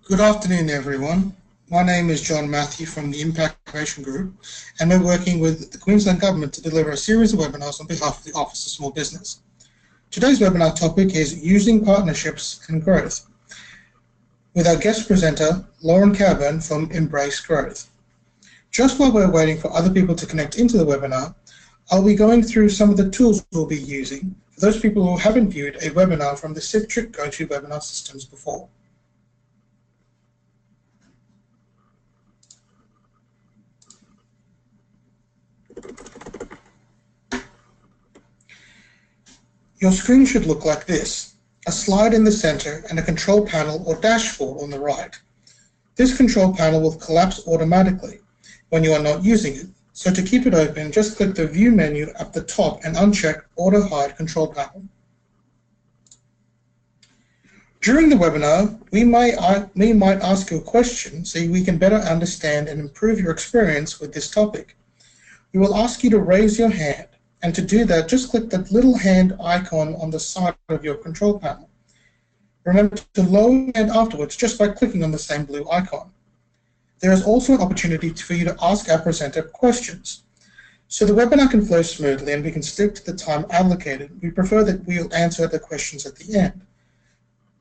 Good afternoon, everyone. My name is John Matthew from the Impact Innovation Group, and we're working with the Queensland Government to deliver a series of webinars on behalf of the Office of Small Business. Today's webinar topic is Using Partnerships and Growth, with our guest presenter, Lauren Cowburn from Embrace Growth. Just while we're waiting for other people to connect into the webinar, I'll be going through some of the tools we'll be using for those people who haven't viewed a webinar from the Citrix GoToWebinar systems before. Your screen should look like this: a slide in the center and a control panel or dashboard on the right. This control panel will collapse automatically when you are not using it. So to keep it open, just click the View menu at the top and uncheck Auto Hide Control Panel. During the webinar, we might ask you a question so we can better understand and improve your experience with this topic. We will ask you to raise your hand, and to do that, just click that little hand icon on the side of your control panel. Remember to lower your hand afterwards just by clicking on the same blue icon. There is also an opportunity for you to ask our presenter questions. So the webinar can flow smoothly and we can stick to the time allocated. We prefer that we'll answer the questions at the end.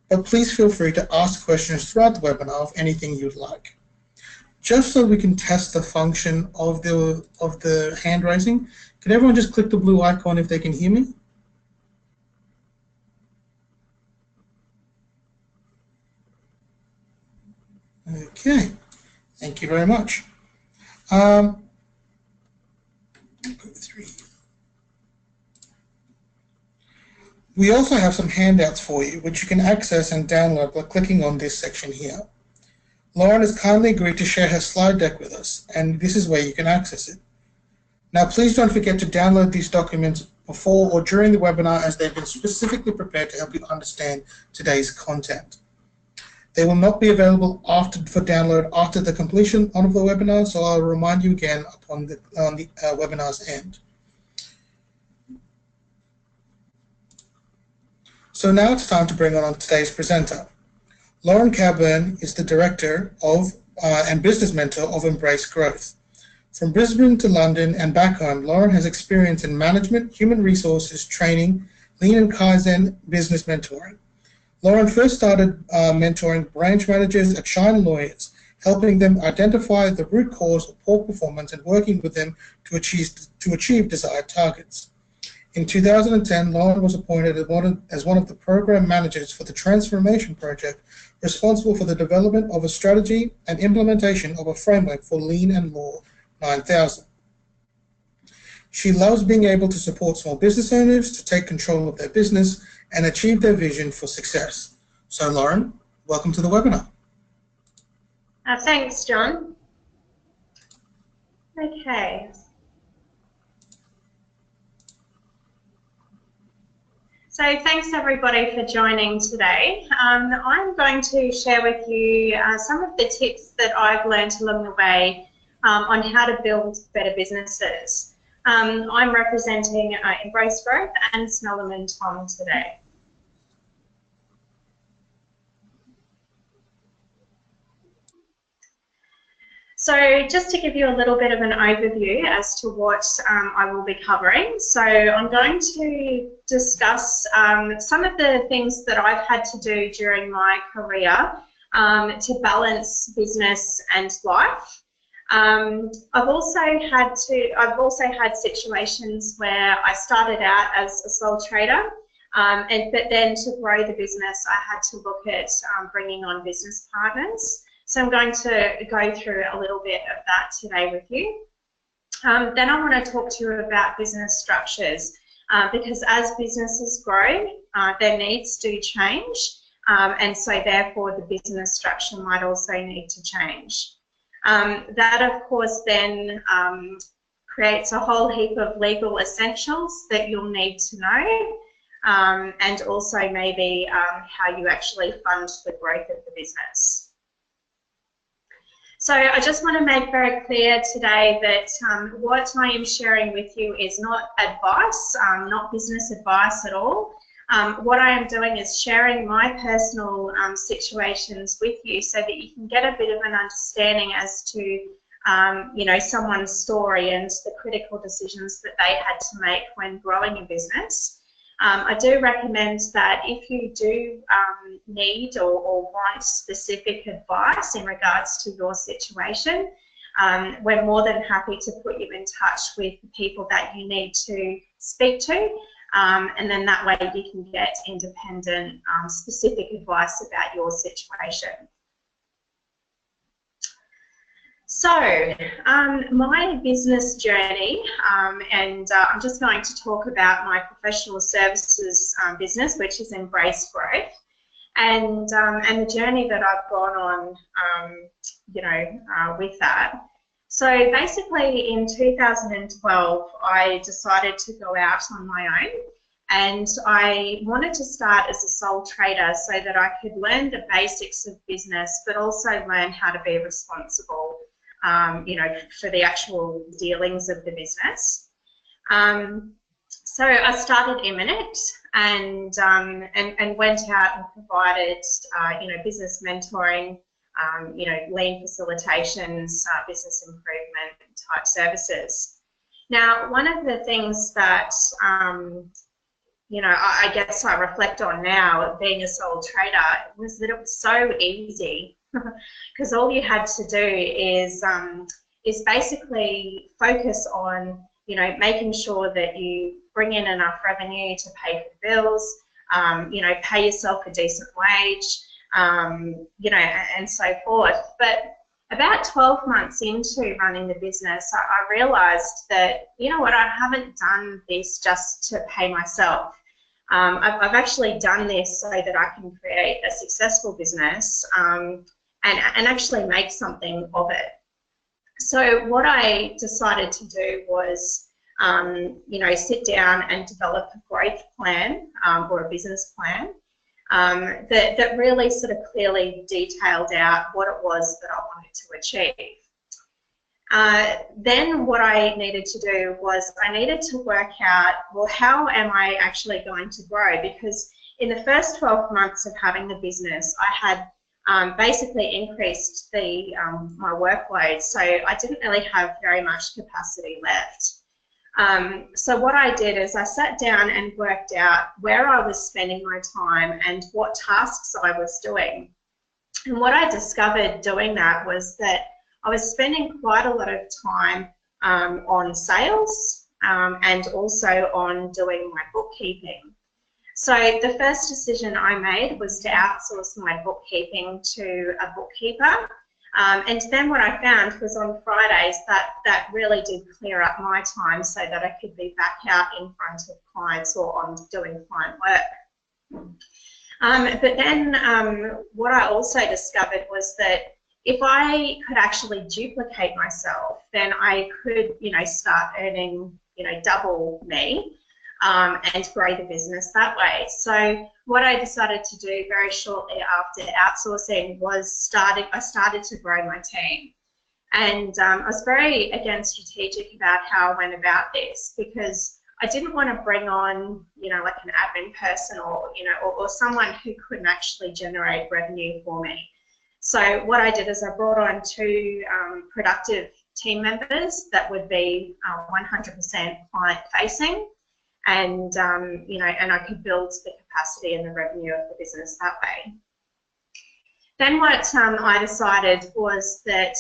But please feel free to ask questions throughout the webinar of anything you'd like. Just so we can test the function of the hand raising, can everyone just click the blue icon if they can hear me? Okay, thank you very much. We also have some handouts for you, which you can access and download by clicking on this section here. Lauren has kindly agreed to share her slide deck with us, and this is where you can access it. Now, please don't forget to download these documents before or during the webinar, as they've been specifically prepared to help you understand today's content. They will not be available for download after the completion of the webinar, so I'll remind you again on the webinar's end. So now it's time to bring on today's presenter. Lauren Cowburn is the Director of and Business Mentor of Embrace Growth. From Brisbane to London and back home, Lauren has experience in management, human resources, training, lean and Kaizen business mentoring. Lauren first started mentoring branch managers at Shine Lawyers, helping them identify the root cause of poor performance and working with them to achieve desired targets. In 2010, Lauren was appointed as one of the program managers for the transformation project, responsible for the development of a strategy and implementation of a framework for Lean and Law 9000. She loves being able to support small business owners to take control of their business and achieve their vision for success. So Lauren, welcome to the webinar. Thanks, John. Okay. So thanks everybody for joining today. I'm going to share with you some of the tips that I've learned along the way on how to build better businesses. I'm representing Embrace Growth and Snellum and Tom today. So just to give you a little bit of an overview as to what I will be covering. So I'm going to discuss some of the things that I've had to do during my career to balance business and life. I've also had situations where I started out as a sole trader, but then to grow the business, I had to look at bringing on business partners. So I'm going to go through a little bit of that today with you. Then I want to talk to you about business structures, because as businesses grow, their needs do change, and so therefore the business structure might also need to change. That of course then creates a whole heap of legal essentials that you'll need to know, and also maybe how you actually fund the growth of the business. So I just want to make very clear today that what I am sharing with you is not advice, not business advice at all. what I am doing is sharing my personal situations with you so that you can get a bit of an understanding as to, you know, someone's story and the critical decisions that they had to make when growing a business. I do recommend that if you do need or want specific advice in regards to your situation, we're more than happy to put you in touch with the people that you need to speak to, and then that way you can get independent, specific advice about your situation. So, my business journey, and I'm just going to talk about my professional services business, which is Embrace Growth, and the journey that I've gone on, you know, with that. So basically, in 2012, I decided to go out on my own, and I wanted to start as a sole trader so that I could learn the basics of business, but also learn how to be responsible, you know, for the actual dealings of the business. So I started Imminent and went out and provided, you know, business mentoring, you know, lean facilitations, business improvement type services. Now, one of the things that, you know, I guess I reflect on now, being a sole trader, was that it was so easy because all you had to do is basically focus on, you know, making sure that you bring in enough revenue to pay for the bills, you know, pay yourself a decent wage, you know, and so forth. But about 12 months into running the business, I realised that, you know what, I haven't done this just to pay myself. I've actually done this so that I can create a successful business and actually make something of it. So what I decided to do was, you know, sit down and develop a growth plan or a business plan that really sort of clearly detailed out what it was that I wanted to achieve. Then what I needed to do was I needed to work out, well, how am I actually going to grow? Because in the first 12 months of having the business, I had basically increased the my workload, so I didn't really have very much capacity left. So what I did is I sat down and worked out where I was spending my time and what tasks I was doing. And what I discovered doing that was that I was spending quite a lot of time on sales and also on doing my bookkeeping. So the first decision I made was to outsource my bookkeeping to a bookkeeper. And then what I found was on Fridays that really did clear up my time so that I could be back out in front of clients or on doing client work. But then what I also discovered was that if I could actually duplicate myself, then I could, you know, start earning, you know, double me and grow the business that way. So what I decided to do very shortly after outsourcing was I started to grow my team. And I was very, again, strategic about how I went about this, because I didn't want to bring on, you know, like an admin person or, you know, or someone who couldn't actually generate revenue for me. So what I did is I brought on 2 productive team members that would be 100% client facing, and you know, and I could build the capacity and the revenue of the business that way. Then what I decided was that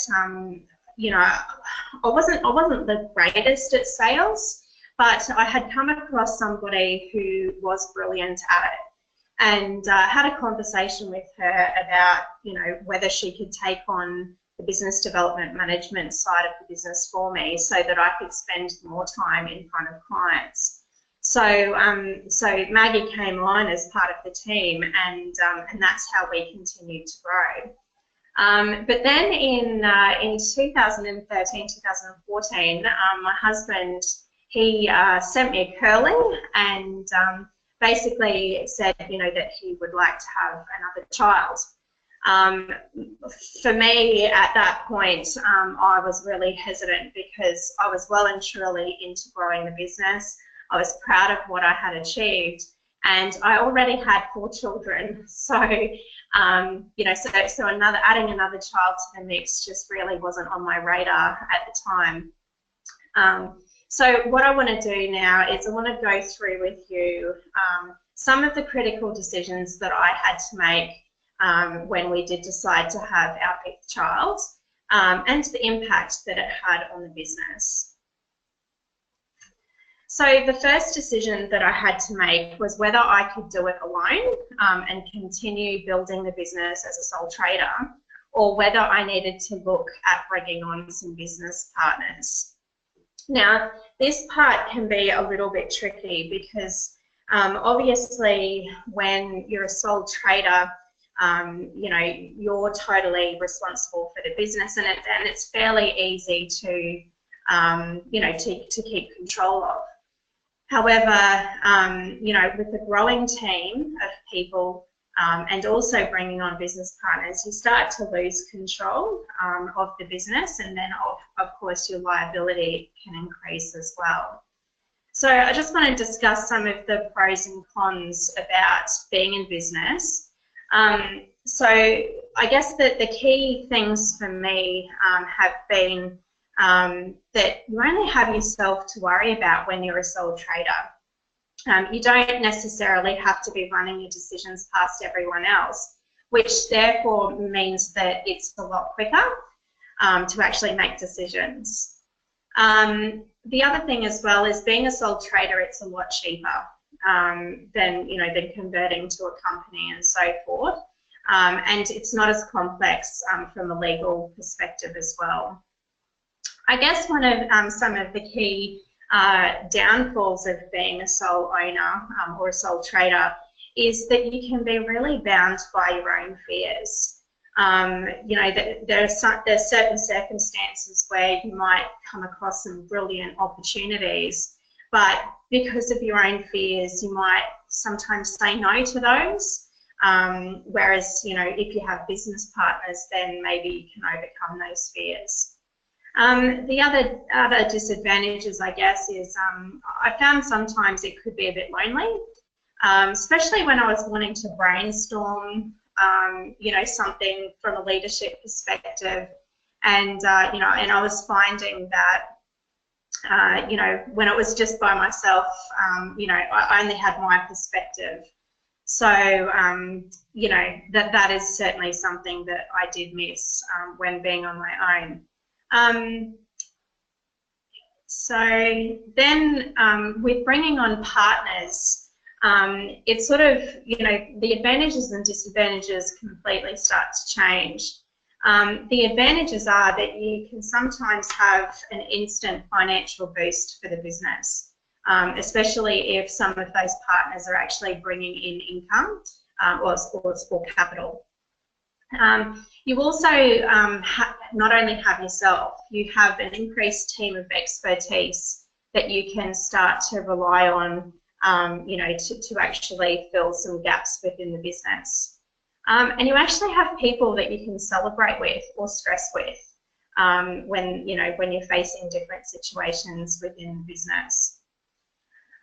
you know, I wasn't the greatest at sales, but I had come across somebody who was brilliant at it. And had a conversation with her about, you know, whether she could take on the business development management side of the business for me so that I could spend more time in front of clients. So so Maggie came on as part of the team, and that's how we continued to grow. But then in 2013, 2014, my husband, he sent me a curling and basically said, you know, that he would like to have another child. For me at that point, I was really hesitant because I was well and truly into growing the business. I was proud of what I had achieved, and I already had 4 children. So, you know, so adding another child to the mix just really wasn't on my radar at the time. So what I want to do now is I want to go through with you some of the critical decisions that I had to make when we did decide to have our 5th child, and the impact that it had on the business. So the first decision that I had to make was whether I could do it alone and continue building the business as a sole trader, or whether I needed to look at bringing on some business partners. Now, this part can be a little bit tricky because obviously when you're a sole trader, you know, you're totally responsible for the business, and it's fairly easy to, you know, to keep control of. However, you know, with a growing team of people and also bringing on business partners, you start to lose control of the business, and then of course your liability can increase as well. So I just want to discuss some of the pros and cons about being in business. So I guess that the key things for me have been that you only have yourself to worry about when you're a sole trader. You don't necessarily have to be running your decisions past everyone else, which therefore means that it's a lot quicker to actually make decisions. The other thing as well is being a sole trader, it's a lot cheaper than, you know, than converting to a company and so forth. And it's not as complex from a legal perspective as well. I guess one of some of the key downfalls of being a sole owner or a sole trader is that you can be really bound by your own fears. You know, there's certain circumstances where you might come across some brilliant opportunities, but because of your own fears, you might sometimes say no to those. Whereas, you know, if you have business partners, then maybe you can overcome those fears. The other disadvantages, I guess, is I found sometimes it could be a bit lonely, especially when I was wanting to brainstorm, you know, something from a leadership perspective, and you know, and I was finding that, you know, when it was just by myself, you know, I only had my perspective. So, you know, that is certainly something that I did miss when being on my own. So then with bringing on partners, it's sort of, you know, the advantages and disadvantages completely start to change. The advantages are that you can sometimes have an instant financial boost for the business, especially if some of those partners are actually bringing in income or capital. You also not only have yourself, you have an increased team of expertise that you can start to rely on, you know, to actually fill some gaps within the business. And you actually have people that you can celebrate with or stress with when, you know, when you're facing different situations within the business.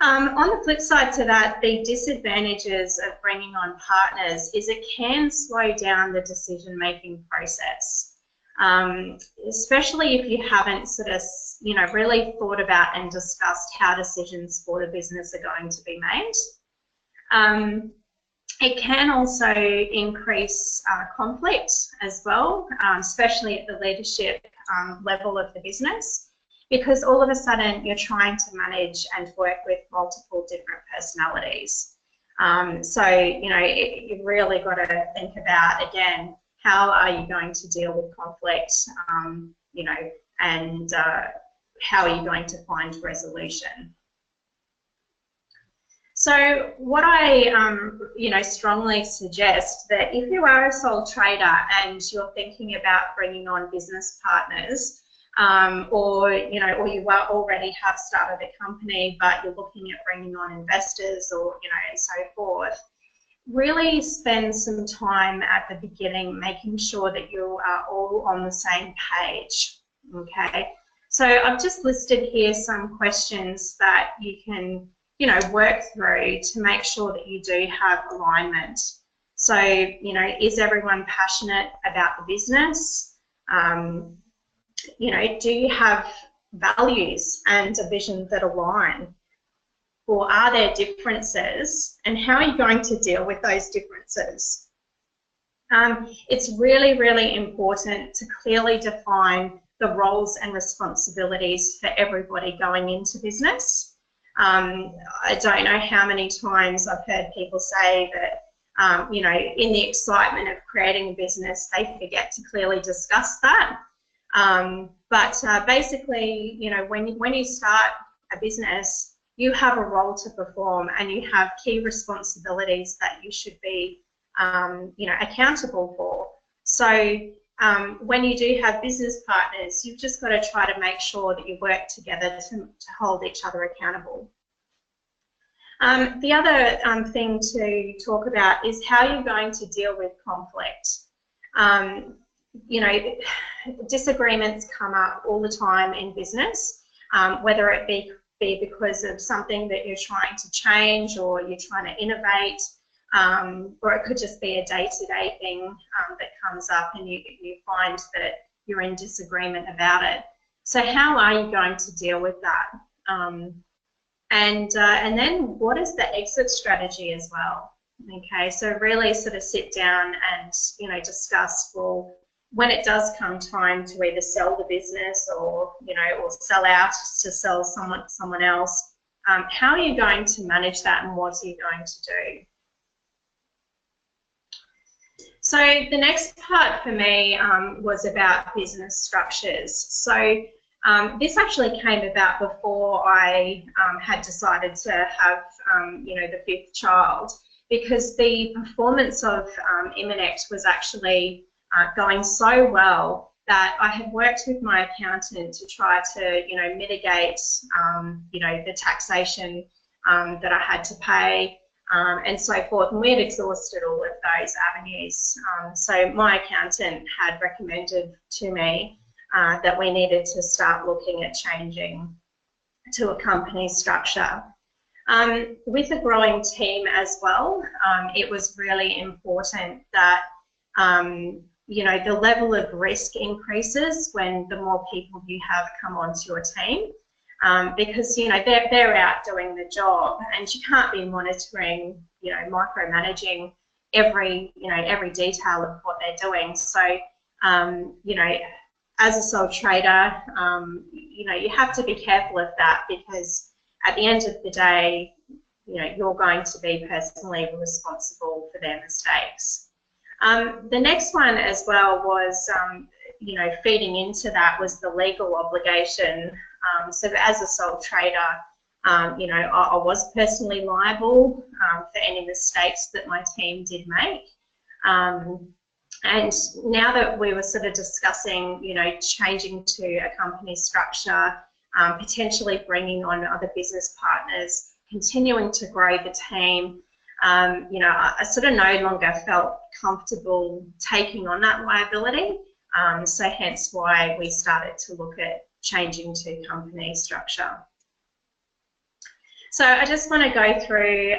On the flip side to that, the disadvantages of bringing on partners is it can slow down the decision-making process, especially if you haven't sort of, you know, really thought about and discussed how decisions for the business are going to be made. It can also increase conflict as well, especially at the leadership level of the business, because all of a sudden you're trying to manage and work with multiple different personalities. So, you know, you've really got to think about, again, how are you going to deal with conflict, you know, and how are you going to find resolution? So what I, you know, strongly suggest that if you are a sole trader and you're thinking about bringing on business partners, or, you know, or you already have started a company, but you're looking at bringing on investors or, you know, and so forth, really spend some time at the beginning making sure that you are all on the same page, okay? So I've just listed here some questions that you can work through to make sure that you do have alignment. So, is everyone passionate about the business? Do you have values and a vision that align? Or are there differences? And how are you going to deal with those differences? It's really, really important to clearly define the roles and responsibilities for everybody going into business. I don't know how many times I've heard people say that, in the excitement of creating a business, they forget to clearly discuss that. But basically, when you start a business, you have a role to perform and you have key responsibilities that you should be, accountable for. So when you do have business partners, you've just got to try to make sure that you work together to hold each other accountable. The other thing to talk about is how you're going to deal with conflict. Disagreements come up all the time in business, whether it be because of something that you're trying to change or you're trying to innovate, or it could just be a day-to-day thing that comes up and you find that you're in disagreement about it. So how are you going to deal with that? And then what is the exit strategy as well? Okay, so really sort of sit down and discuss, well, when it does come time to either sell the business or or sell out to sell someone else, how are you going to manage that and what are you going to do? So the next part for me was about business structures. So this actually came about before I had decided to have the 5th child, because the performance of Immunect was actually going so well that I had worked with my accountant to try to mitigate the taxation that I had to pay, and so forth, and we had exhausted all of those avenues. So my accountant had recommended to me that we needed to start looking at changing to a company structure. With a growing team as well, it was really important that the level of risk increases when the more people you have come onto your team, because they're out doing the job and you can't be monitoring, micromanaging every detail of what they're doing. So as a sole trader, you have to be careful of that, because at the end of the day, you're going to be personally responsible for their mistakes. The next one as well was, feeding into that was the legal obligation. So as a sole trader, I was personally liable for any mistakes that my team did make. And now that we were sort of discussing, changing to a company structure, potentially bringing on other business partners, continuing to grow the team, I sort of no longer felt comfortable taking on that liability. So hence why we started to look at changing to company structure. So I just want to go through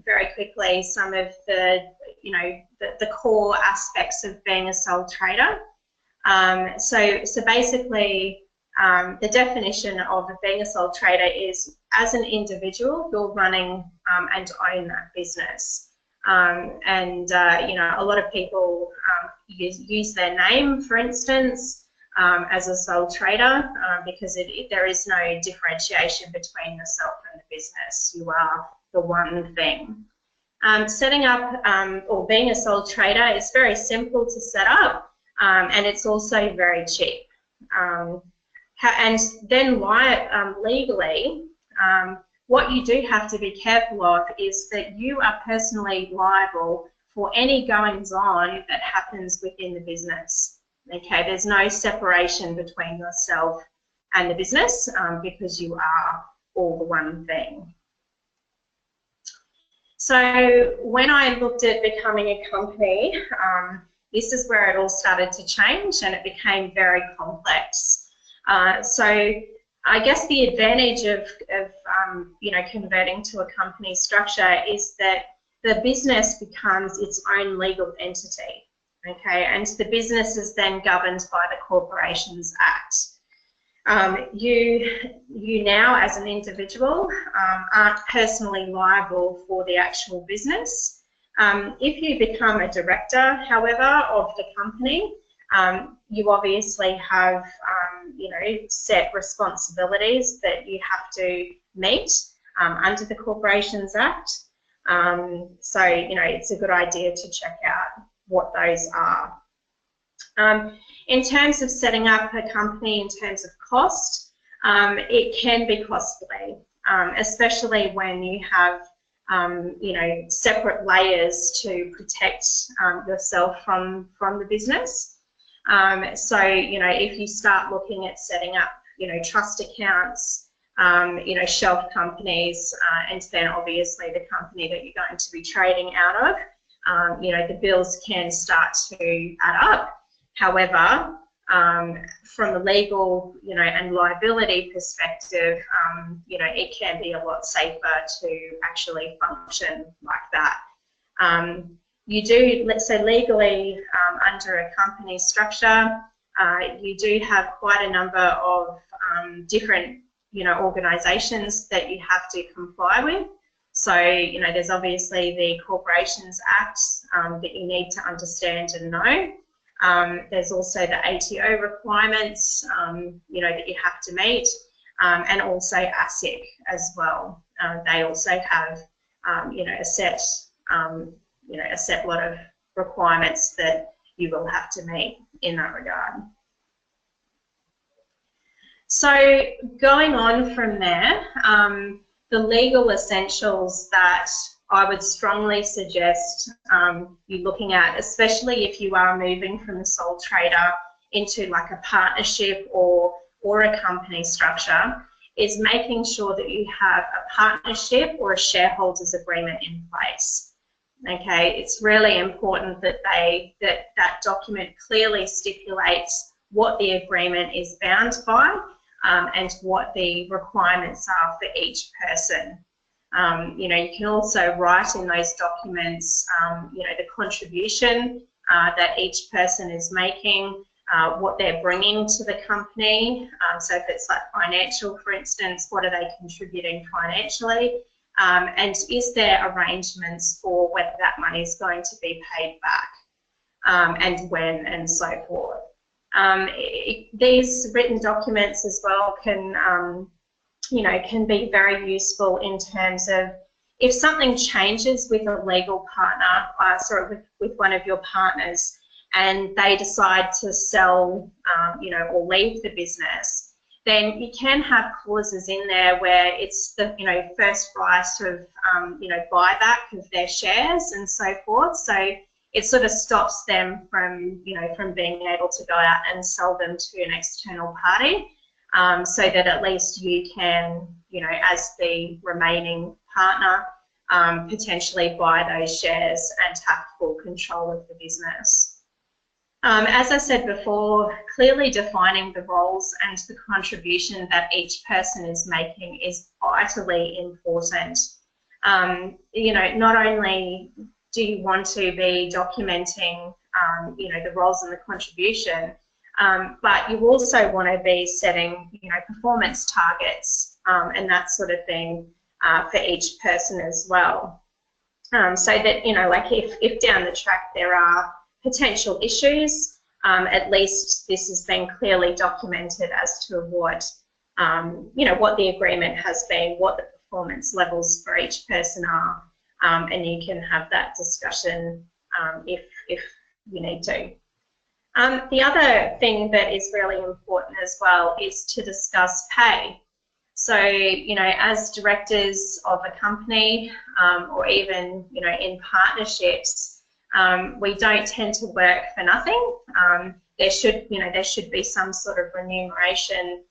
very quickly some of the, the core aspects of being a sole trader. So basically, the definition of being a sole trader is, as an individual, you're running and own that business. A lot of people use their name, for instance, as a sole trader, because there is no differentiation between yourself and the business. You are the one thing. Setting up or being a sole trader is very simple to set up, and it's also very cheap. And then legally, what you do have to be careful of is that you are personally liable for any goings-on that happens within the business. Okay, there's no separation between yourself and the business, because you are all the one thing. So when I looked at becoming a company, this is where it all started to change and it became very complex. I guess the advantage of you know, converting to a company structure is that the business becomes its own legal entity, okay, and the business is then governed by the Corporations Act. You now, as an individual, aren't personally liable for the actual business. If you become a director, however, of the company, you obviously have, you know, set responsibilities that you have to meet under the Corporations Act. So, you know, it's a good idea to check out what those are. In terms of setting up a company in terms of cost, it can be costly, especially when you have, you know, separate layers to protect yourself from the business. So, you know, if you start looking at setting up, you know, trust accounts, you know, shelf companies, and then obviously the company that you're going to be trading out of, you know, the bills can start to add up. However, from a legal, you know, and liability perspective, you know, it can be a lot safer to actually function like that. You do, let's say legally, under a company structure, you do have quite a number of different, you know, organisations that you have to comply with. So, you know, there's obviously the Corporations Act that you need to understand and know. There's also the ATO requirements, you know, that you have to meet, and also ASIC as well. They also have, you know, a set lot of requirements that you will have to meet in that regard. So going on from there, the legal essentials that I would strongly suggest you looking at, especially if you are moving from a sole trader into like a partnership or a company structure, is making sure that you have a partnership or a shareholders agreement in place. Okay, it's really important that that document clearly stipulates what the agreement is bound by, and what the requirements are for each person. You know, you can also write in those documents, you know, the contribution that each person is making, what they're bringing to the company. So if it's like financial, for instance, what are they contributing financially? And is there arrangements for whether that money is going to be paid back, and when, and so forth. These written documents as well can, you know, can be very useful in terms of if something changes with a legal partner, with one of your partners, and they decide to sell, you know, or leave the business, then you can have clauses in there where it's the, you know, first right of, you know, buyback of their shares and so forth. So it sort of stops them from, you know, from being able to go out and sell them to an external party, so that at least you can, you know, as the remaining partner, potentially buy those shares and have full control of the business. As I said before, clearly defining the roles and the contribution that each person is making is vitally important. You know, not only do you want to be documenting, you know, the roles and the contribution, but you also want to be setting, you know, performance targets and that sort of thing for each person as well. So that, you know, like if down the track there are potential issues, at least this has been clearly documented as to what, you know, what the agreement has been, what the performance levels for each person are, and you can have that discussion if you need to. The other thing that is really important as well is to discuss pay. So, you know, as directors of a company, or even, you know, in partnerships, we don't tend to work for nothing. There should, you know, there should be some sort of remuneration,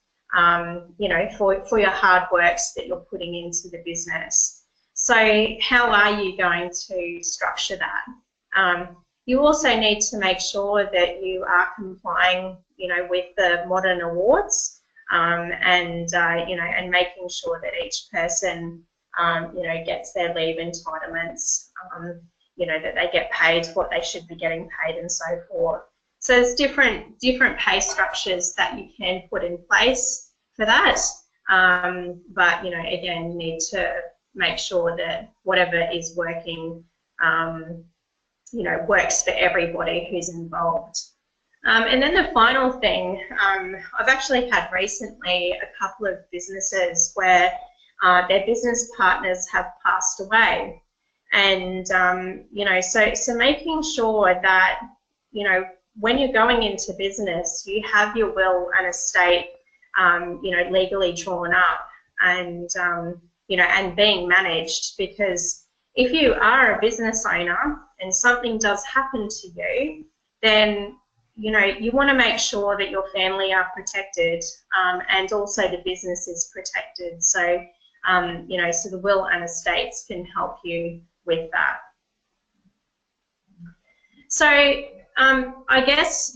you know, for your hard works that you're putting into the business. So how are you going to structure that? You also need to make sure that you are complying, you know, with the modern awards. and making sure that each person, gets their leave entitlements, that they get paid what they should be getting paid and so forth. So there's different pay structures that you can put in place for that. But, again, you need to make sure that whatever is working, works for everybody who's involved. And then the final thing, I've actually had recently a couple of businesses where their business partners have passed away. And, so making sure that, when you're going into business, you have your will and estate, legally drawn up and, and being managed, because if you are a business owner and something does happen to you, then, you want to make sure that your family are protected, and also the business is protected. So, so the will and estates can help you with that. So, I guess,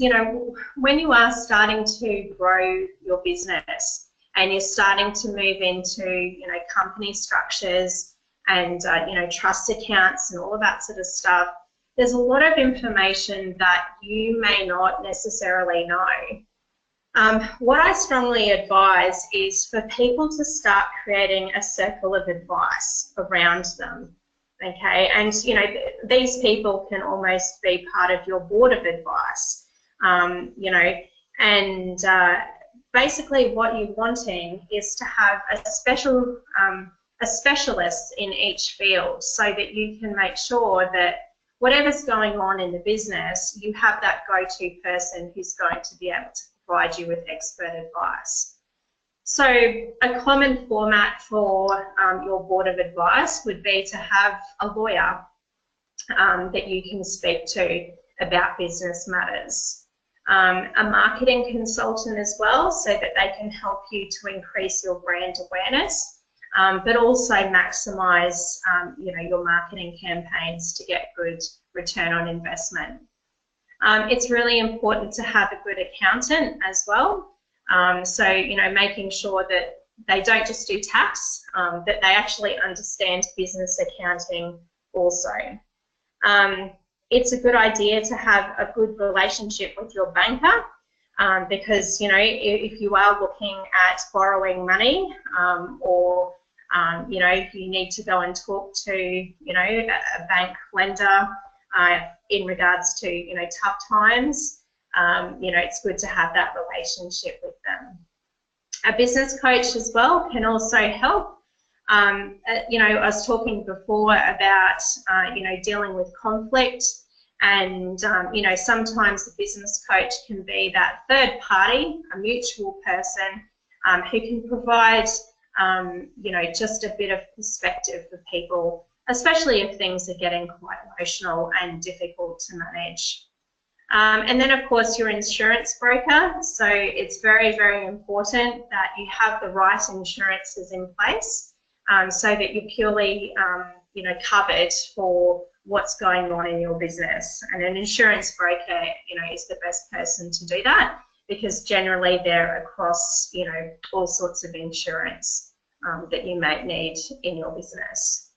when you are starting to grow your business and you're starting to move into, company structures and, trust accounts and all of that sort of stuff, there's a lot of information that you may not necessarily know. What I strongly advise is for people to start creating a circle of advice around them. Okay, and these people can almost be part of your board of advice, and basically what you're wanting is to have a specialist in each field, so that you can make sure that whatever's going on in the business, you have that go-to person who's going to be able to provide you with expert advice. So a common format for your board of advice would be to have a lawyer that you can speak to about business matters, a marketing consultant as well, so that they can help you to increase your brand awareness, but also maximise your marketing campaigns to get good return on investment. It's really important to have a good accountant as well. So, making sure that they don't just do tax, that they actually understand business accounting also. It's a good idea to have a good relationship with your banker, because, if you are looking at borrowing money, or, if you need to go and talk to, a bank lender in regards to, tough times, it's good to have that relationship with them. A business coach as well can also help. I was talking before about, dealing with conflict, and, sometimes the business coach can be that third party, a mutual person, who can provide, just a bit of perspective for people, especially if things are getting quite emotional and difficult to manage. And then, of course, your insurance broker. So it's very, very important that you have the right insurances in place, so that you're purely, covered for what's going on in your business. And an insurance broker, is the best person to do that, because generally they're across, all sorts of insurance that you might need in your business.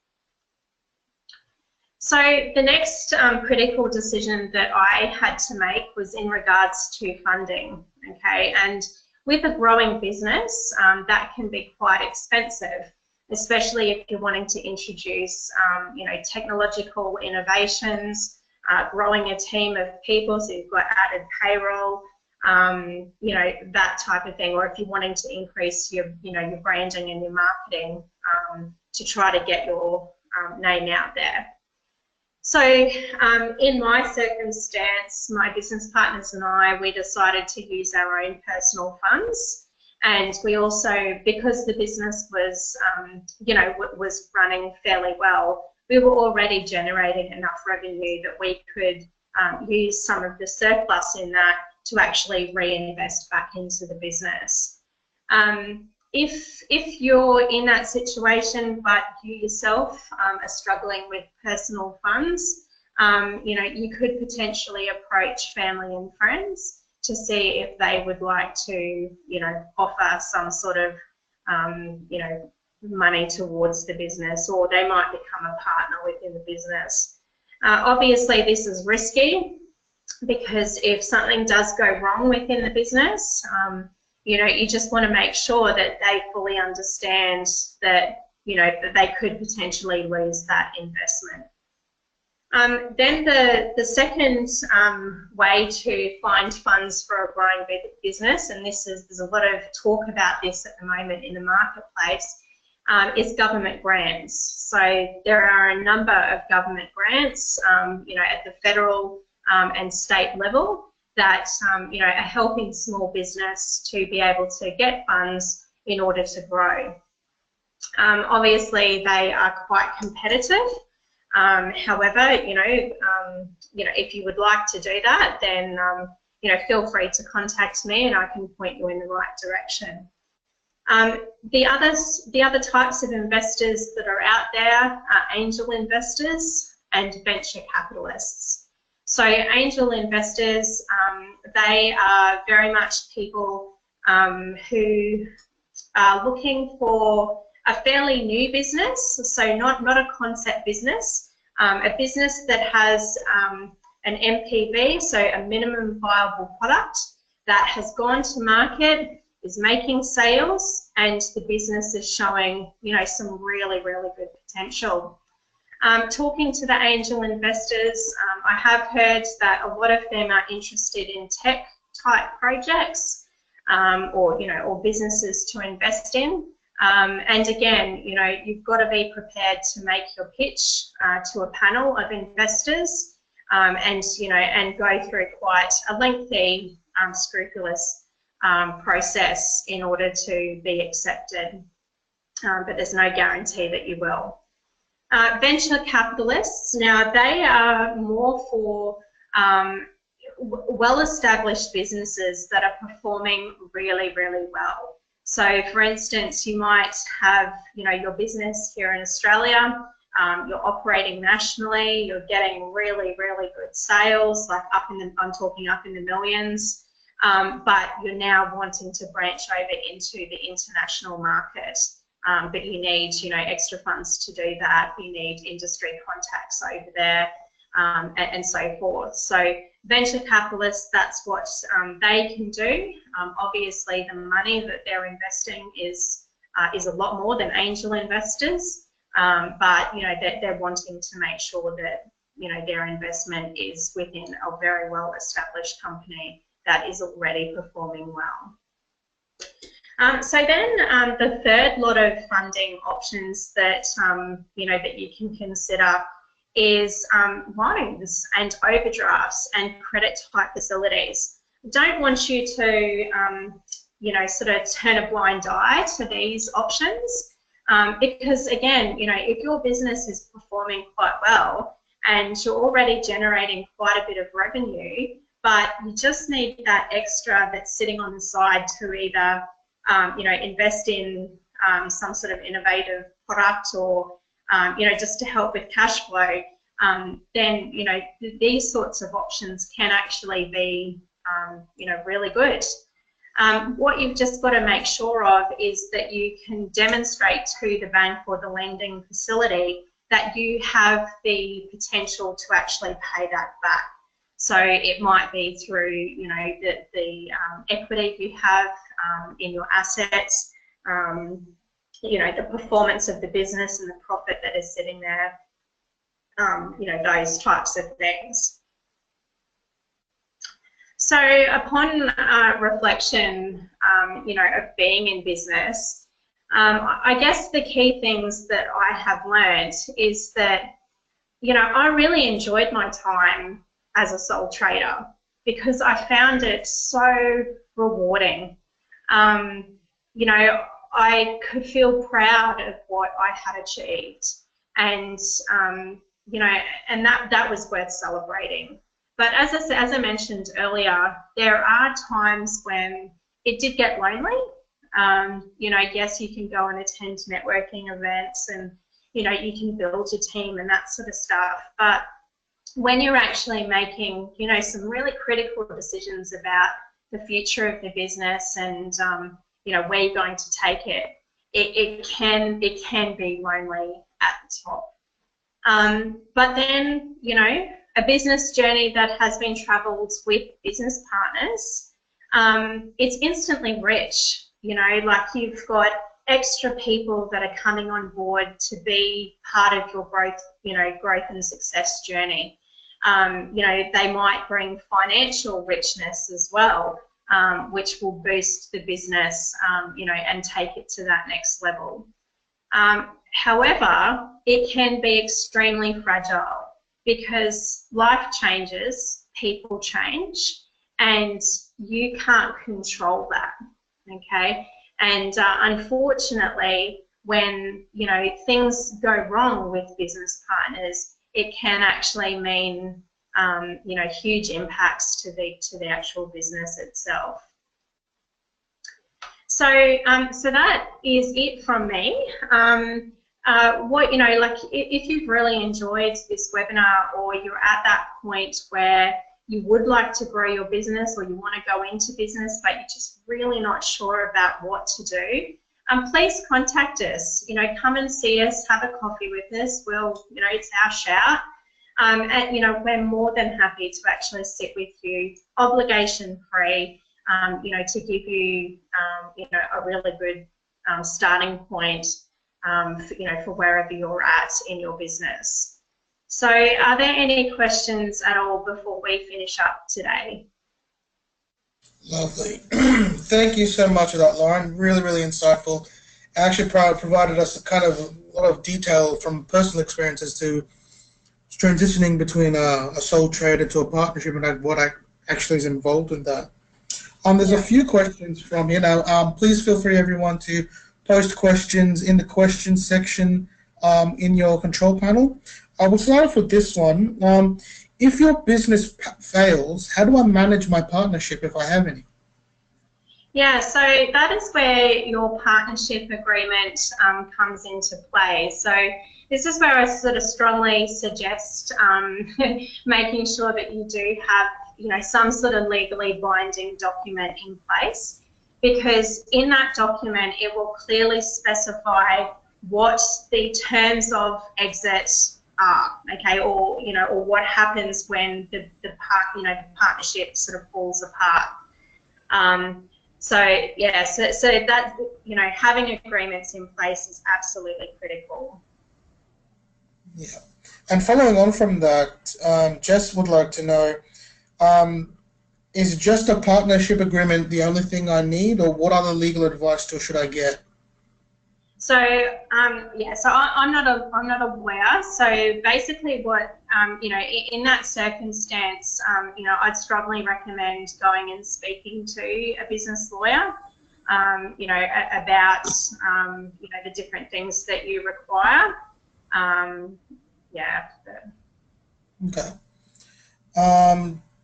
So the next critical decision that I had to make was in regards to funding, okay? And with a growing business, that can be quite expensive, especially if you're wanting to introduce, technological innovations, growing a team of people, so you've got added payroll, that type of thing, or if you're wanting to increase your, your branding and your marketing to try to get your name out there. So in my circumstance, my business partners and I, we decided to use our own personal funds. And we also, because the business was, was running fairly well, we were already generating enough revenue that we could use some of the surplus in that to actually reinvest back into the business. If you're in that situation, but you yourself are struggling with personal funds, you could potentially approach family and friends to see if they would like to, offer some sort of, money towards the business, or they might become a partner within the business. Obviously, this is risky because if something does go wrong within the business, you just want to make sure that they fully understand that, that they could potentially lose that investment. Then the second way to find funds for a growing business, and there's a lot of talk about this at the moment in the marketplace, is government grants. So there are a number of government grants, at the federal and state level that, are helping small business to be able to get funds in order to grow. Obviously, they are quite competitive. However, if you would like to do that, then, feel free to contact me and I can point you in the right direction. The other types of investors that are out there are angel investors and venture capitalists. So angel investors, they are very much people who are looking for a fairly new business, so not a concept business, a business that has an MPV, so a minimum viable product that has gone to market, is making sales, and the business is showing, some really, really good potential. Talking to the angel investors, I have heard that a lot of them are interested in tech type projects, or businesses to invest in. And again, you've got to be prepared to make your pitch to a panel of investors, and go through quite a lengthy, scrupulous process in order to be accepted, but there's no guarantee that you will. Venture capitalists, now they are more for well-established businesses that are performing really, really well. So for instance, you might have, your business here in Australia, you're operating nationally, you're getting really, really good sales, like I'm talking up in the millions. But you're now wanting to branch over into the international market, but you need, extra funds to do that. You need industry contacts over there, and so forth. So venture capitalists, that's what they can do. Obviously, the money that they're investing is a lot more than angel investors, but they're wanting to make sure that their investment is within a very well-established company that is already performing well. So then the third lot of funding options that, that you can consider is loans and overdrafts and credit type facilities. I don't want you to, sort of turn a blind eye to these options, because again, if your business is performing quite well and you're already generating quite a bit of revenue, but you just need that extra that's sitting on the side to either, invest in some sort of innovative product or, just to help with cash flow, then, these sorts of options can actually be, really good. What you've just got to make sure of is that you can demonstrate to the bank or the lending facility that you have the potential to actually pay that back. So it might be through, the equity you have in your assets, the performance of the business and the profit that is sitting there, those types of things. So upon reflection, of being in business, I guess the key things that I have learned is that, I really enjoyed my time as a sole trader because I found it so rewarding. I could feel proud of what I had achieved, and and that was worth celebrating. But as I mentioned earlier, there are times when it did get lonely. Yes, you can go and attend networking events, and you can build your team and that sort of stuff. But when you're actually making, some really critical decisions about the future of the business and you know, where you're going to take it, it can be lonely at the top. But then, you know, a business journey that has been travelled with business partners, it's instantly rich. You know, like you've got extra people that are coming on board to be part of your growth, you know, growth and success journey. You know, they might bring financial richness as well, which will boost the business, you know, and take it to that next level. However, it can be extremely fragile because life changes, people change, and you can't control that, okay? And unfortunately, when, you know, things go wrong with business partners, it can actually mean, you know, huge impacts to the actual business itself. So, so that is it from me. What, you know, like if you've really enjoyed this webinar, or you're at that point where you would like to grow your business, or you want to go into business but you're just really not sure about what to do, please contact us. You know, come and see us, have a coffee with us. We'll, you know, it's our shout. And, you know, we're more than happy to actually sit with you, obligation free, you know, to give you, you know, a really good starting point, you know, for wherever you're at in your business. So are there any questions at all before we finish up today? Lovely. Thank you so much for that, Lauren. Really, really insightful. Actually provided us a lot of detail from personal experience as to transitioning between a sole trader to a partnership and what actually is involved in that. There's a few questions from here now. Please feel free, everyone, to post questions in the questions section in your control panel. I will start off with this one. If your business fails, how do I manage my partnership if I have any? Yeah, so that is where your partnership agreement comes into play. So this is where I sort of strongly suggest making sure that you do have, you know, some sort of legally binding document in place, because in that document it will clearly specify what the terms of exit are, okay, or, you know, or what happens when the partnership sort of falls apart. So yeah, so that, you know, having agreements in place is absolutely critical. Yeah, and following on from that, Jess would like to know, is just a partnership agreement the only thing I need, or what other legal advice should I get? So yeah, so I'm not a lawyer. So basically, what you know, in that circumstance, you know, I'd strongly recommend going and speaking to a business lawyer, you know, about you know, the different things that you require. Yeah. Okay.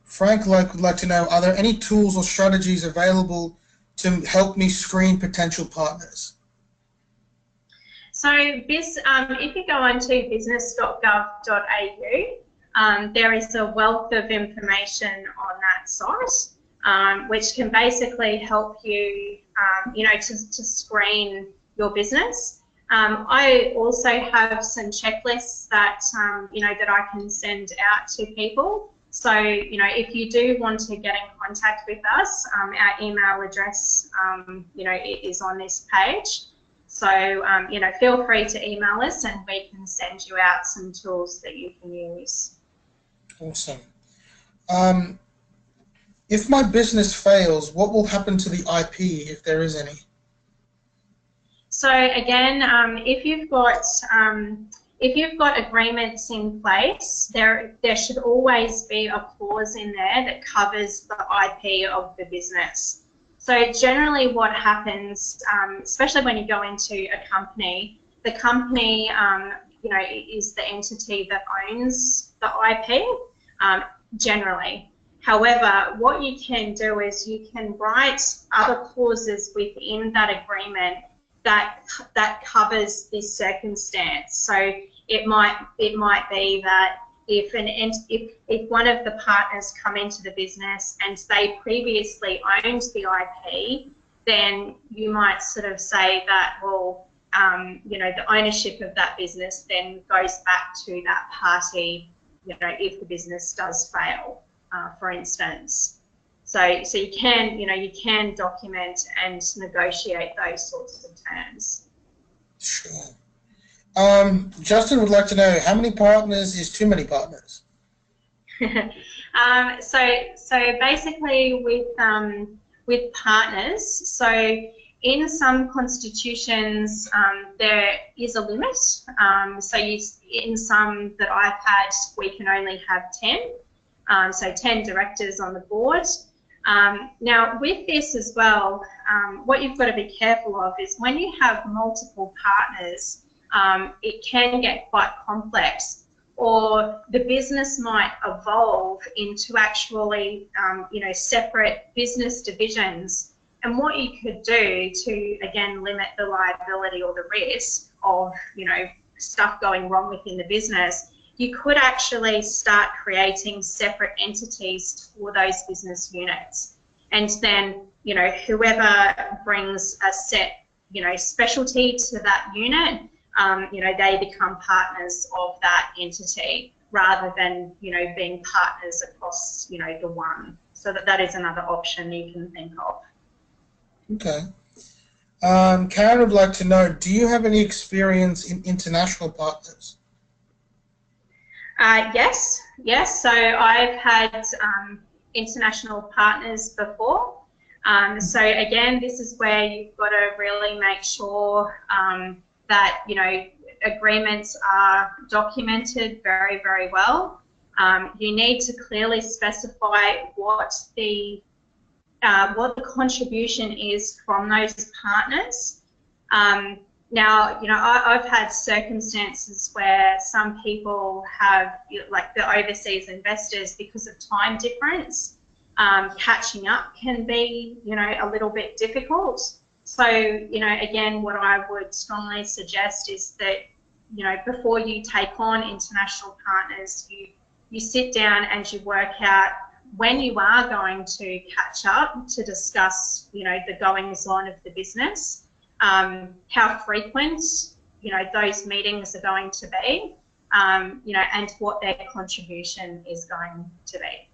Frank would like to know, are there any tools or strategies available to help me screen potential partners? So this, if you go onto business.gov.au, there is a wealth of information on that site, which can basically help you, you know, to screen your business. I also have some checklists that, you know, that I can send out to people. So, you know, if you do want to get in contact with us, our email address, you know, is on this page. So, you know, feel free to email us and we can send you out some tools that you can use. Awesome. If my business fails, what will happen to the IP, if there is any? So again, if you've got agreements in place, there should always be a clause in there that covers the IP of the business. So generally what happens, especially when you go into a company, the company, you know, is the entity that owns the IP, generally. However, what you can do is you can write other clauses within that agreement that covers this circumstance. So it might be that if one of the partners come into the business and they previously owned the IP, then you might sort of say that, well, you know, the ownership of that business then goes back to that party, you know, if the business does fail, for instance. So you can, you know, you can document and negotiate those sorts of terms. Sure. Justin would like to know, how many partners is too many partners? So basically with partners, so in some constitutions there is a limit. So in some that I've had, we can only have 10. So 10 directors on the board. Now with this as well, what you've got to be careful of is when you have multiple partners, it can get quite complex, or the business might evolve into actually, you know, separate business divisions. And what you could do to, again, limit the liability or the risk of, you know, stuff going wrong within the business, you could actually start creating separate entities for those business units. And then, you know, whoever brings a set, you know, specialty to that unit, you know, they become partners of that entity rather than, you know, being partners across, you know, the one. So that is another option you can think of. Okay. Karen would like to know, do you have any experience in international partners? Yes. So I've had international partners before. So again, this is where you've got to really make sure that, you know, agreements are documented very, very well. You need to clearly specify what the contribution is from those partners. Now, you know, I've had circumstances where some people have, like the overseas investors, because of time difference, catching up can be, you know, a little bit difficult. So, you know, again, what I would strongly suggest is that, you know, before you take on international partners, you sit down and you work out when you are going to catch up to discuss, you know, the goings on of the business, how frequent, you know, those meetings are going to be, you know, and what their contribution is going to be.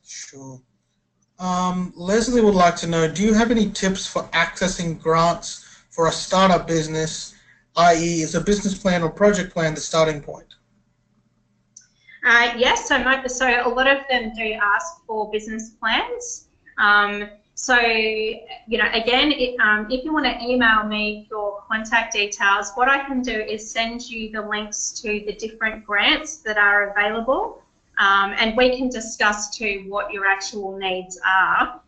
Sure. Leslie would like to know, do you have any tips for accessing grants for a startup business, i.e. is a business plan or project plan the starting point? Yes, so a lot of them do ask for business plans. So, you know, again, if you want to email me your contact details, what I can do is send you the links to the different grants that are available, and we can discuss too what your actual needs are,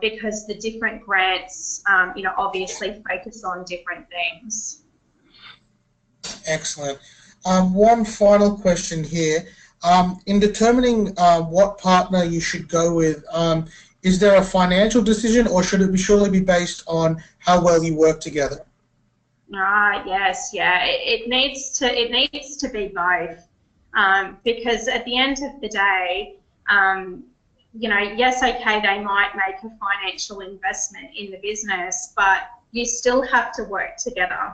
because the different grants, you know, obviously focus on different things. Excellent. One final question here. In determining what partner you should go with, is there a financial decision, or should it surely be based on how well you work together? Yes, yeah. It needs to be both, because at the end of the day, you know, yes, okay, they might make a financial investment in the business, but you still have to work together.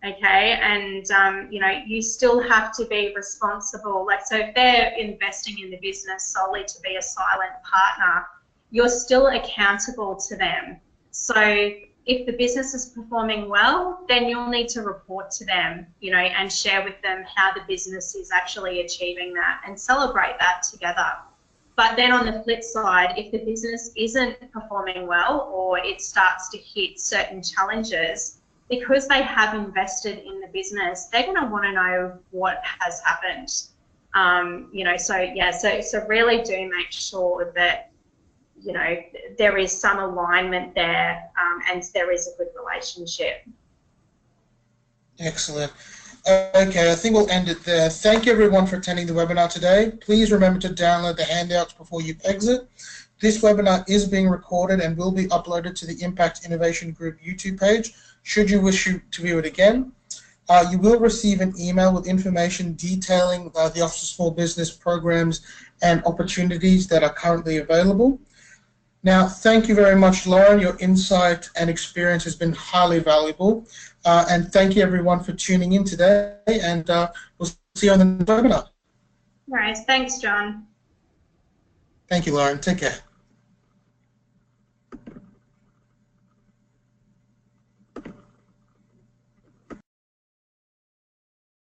Okay, and you know, you still have to be responsible. Like, so if they're investing in the business solely to be a silent partner, you're still accountable to them. So if the business is performing well, then you'll need to report to them, you know, and share with them how the business is actually achieving that and celebrate that together. But then on the flip side, if the business isn't performing well or it starts to hit certain challenges, because they have invested in the business, they're going to want to know what has happened. You know, so yeah, so really do make sure that, you know, there is some alignment there, and there is a good relationship. Excellent. Okay, I think we'll end it there. Thank you everyone for attending the webinar today. Please remember to download the handouts before you exit. This webinar is being recorded and will be uploaded to the Impact Innovation Group YouTube page, should you wish to view it again. You will receive an email with information detailing the Office of Small Business programs and opportunities that are currently available. Now, thank you very much, Lauren. Your insight and experience has been highly valuable. And thank you, everyone, for tuning in today. And we'll see you on the next webinar. Right. Thanks, John. Thank you, Lauren. Take care.